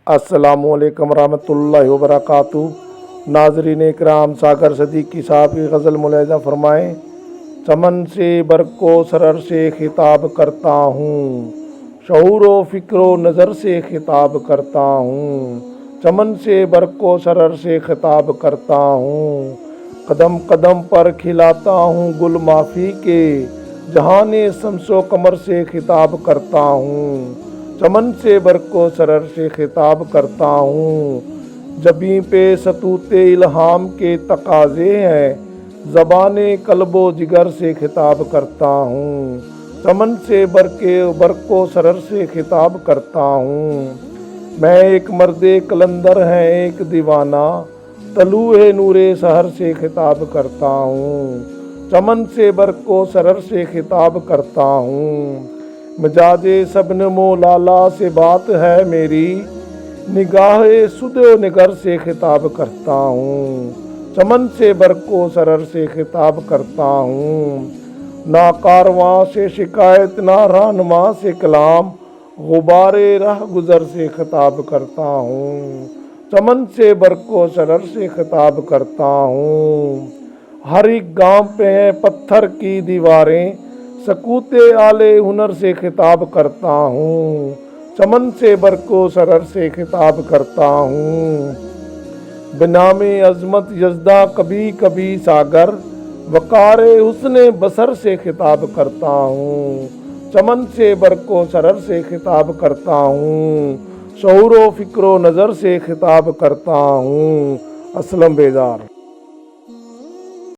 अस्सलामुअलैकुम रहमतुल्लाहि व बरकातुहू। नाज़रीन इकराम, सागर सदीकी साहब की गज़ल मुलाहिज़ा फरमाएँ। चमन से बरको सरर से खिताब करता हूँ, शऊरो फ़िक्रो नज़र से खिताब करता हूँ। चमन से बरको सरर से खिताब करता हूँ, कदम कदम पर खिलाता हूँ गुल माफ़ी के, जहाने शम्सो कमर से खिताब करता हूँ। चमन से बरको सरर से खिताब करता हूँ, जबीं पे सतूते इल्हाम के तकाज़े हैं, ज़बाने कल्बो जिगर से खिताब करता हूँ। चमन से बरको सरर से खिताब करता हूँ। मैं एक मर्दे कलंदर है एक दीवाना, तलूए नूरे सहर से खिताब करता हूँ। चमन से बरको सरर से खिताब करता हूँ। मिजाजे सबनमो लाला से बात है मेरी, निगाहे सुदो निगर से खिताब करता हूँ। चमन से बरको सरर से खिताब करता हूँ। ना कारवां से शिकायत ना रहनुमा से कलाम, गुबारे राह गुज़र से खिताब करता हूँ। चमन से बरको सरर से खिताब करता हूँ। हर एक गांव पे हैं पत्थर की दीवारें, सकूते आले हुनर से खिताब करता हूँ। चमन से बरको सरर से खिताब करता हूँ। बिनामे अज़मत यज़दा कभी कभी सागर, वकारे हुस्ने बसर से खिताब करता हूँ। चमन से बरको सरर से खिताब करता हूँ, शऊरो फ़िक्रो नज़र से खिताब करता हूँ। असलम बेजार।